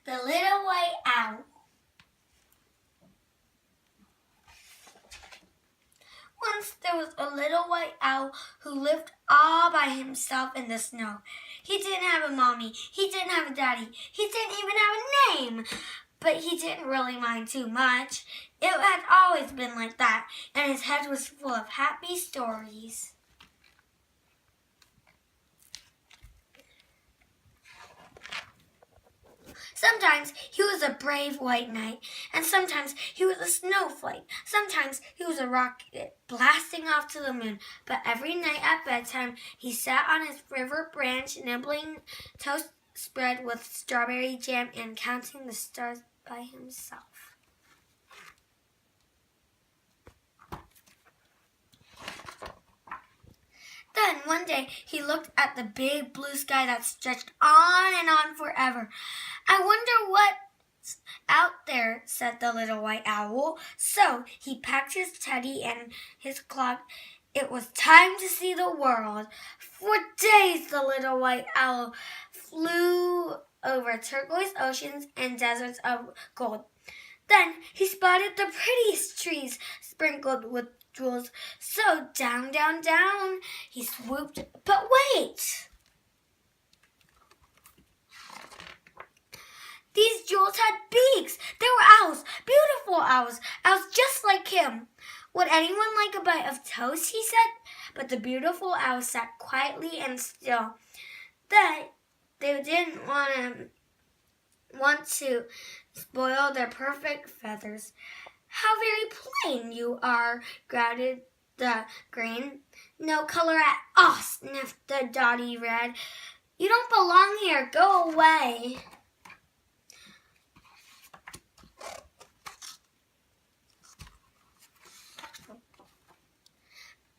The Little White Owl. Once there was a little white owl who lived all by himself in the snow. He didn't have a mommy. He didn't have a daddy. He didn't even have a name. But he didn't really mind too much. It had always been like that, and his head was full of happy stories. Sometimes he was a brave white knight, and sometimes he was a snowflake. Sometimes he was a rocket blasting off to the moon. But every night at bedtime, he sat on his river branch, nibbling toast spread with strawberry jam and counting the stars by himself. Then one day he looked at the big blue sky that stretched on and on forever. I wonder what's out there, said the little white owl. So he packed his teddy and his clock. It was time to see the world. For days the little white owl flew over turquoise oceans and deserts of gold. Then he spotted the prettiest trees sprinkled with jewels. So down, down, down he swooped. But wait! These jewels had beaks. They were owls, beautiful owls just like him. Would anyone like a bite of toast, he said. But the beautiful owl sat quietly and still. They didn't want to spoil their perfect feathers. How very plain you are, growled the crane. No color at all, sniffed the dotty red. You don't belong here. Go away.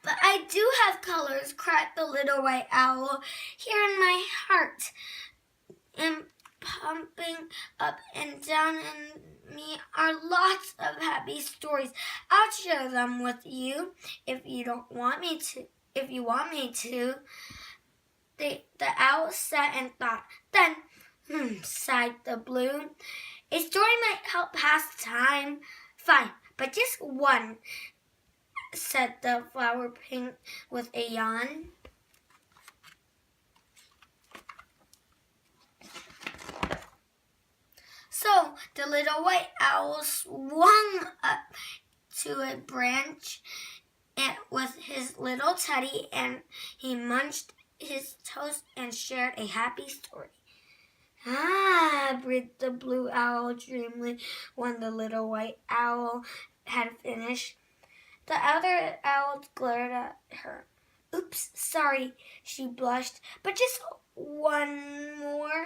But I do have colors, cried the little white owl, here in my heart, and pumping up and down in me are lots of happy stories. I'll share them with you if you want me to. The owl sat and thought. Then, sighed the blue. A story might help pass time. Fine, but just one, said the flower pink with a yawn. So the little white owl swung up to a branch with his little teddy, and he munched his toast and shared a happy story. Ah, breathed the blue owl dreamily when the little white owl had finished. The other owls glared at her. Oops, sorry, she blushed, but just one more.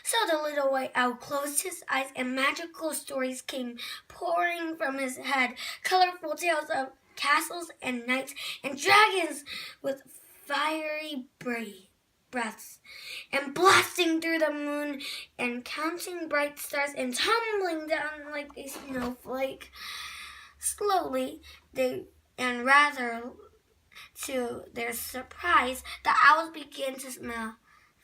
So the little white owl closed his eyes and magical stories came pouring from his head. Colorful tales of castles and knights and dragons with fiery breaths, and blasting through the moon and counting bright stars and tumbling down like a snowflake. Slowly, rather to their surprise, the owls began to smell.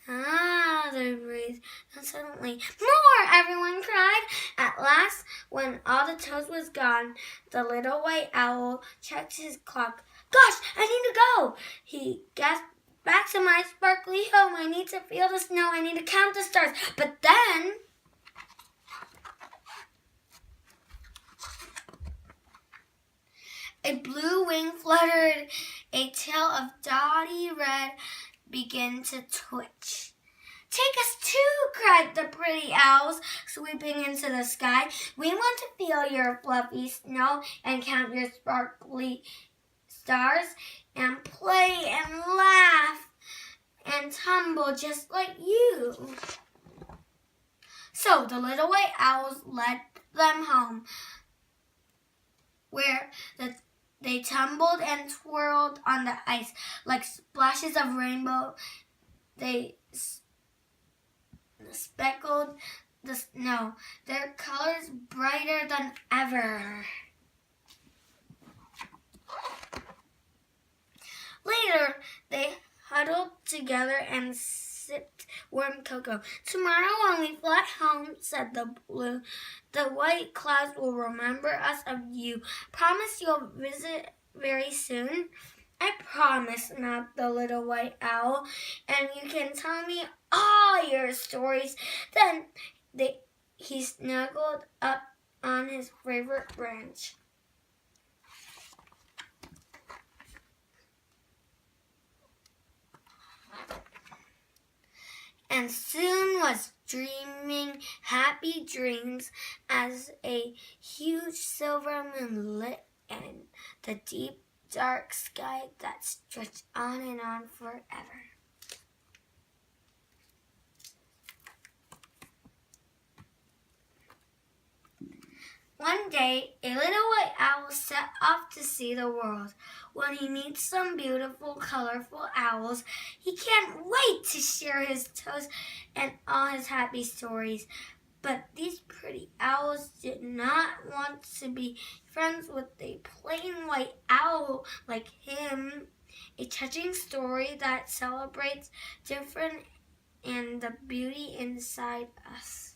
Ah, they breathed. And suddenly, more! Everyone cried. At last, when all the toast was gone, the little white owl checked his clock. Gosh, I need to go! He gasped. Back to my sparkly home. I need to feel the snow. I need to count the stars. But then, a blue wing fluttered. A tail of dotty red began to twitch. Take us too, cried the pretty owls, sweeping into the sky. We want to feel your fluffy snow and count your sparkly stars and play and laugh and tumble just like you. So the little white owls led them home, where they tumbled and twirled on the ice like splashes of rainbow. They speckled the snow, their colors brighter than ever. Later, they huddled together and sipped warm cocoa. "Tomorrow when we fly home," said the blue, "the white clouds will remember us of you. Promise you'll visit very soon?" "I promise," snapped the little white owl, "and you can tell me all your stories." Then he snuggled up on his favorite branch. And soon was dreaming happy dreams as a huge silver moon lit in the deep dark sky that stretched on and on forever. One day, a little white owl set off to see the world. When he meets some beautiful, colorful owls, he can't wait to share his toast and all his happy stories. But these pretty owls did not want to be friends with a plain white owl like him. A touching story that celebrates different and the beauty inside us.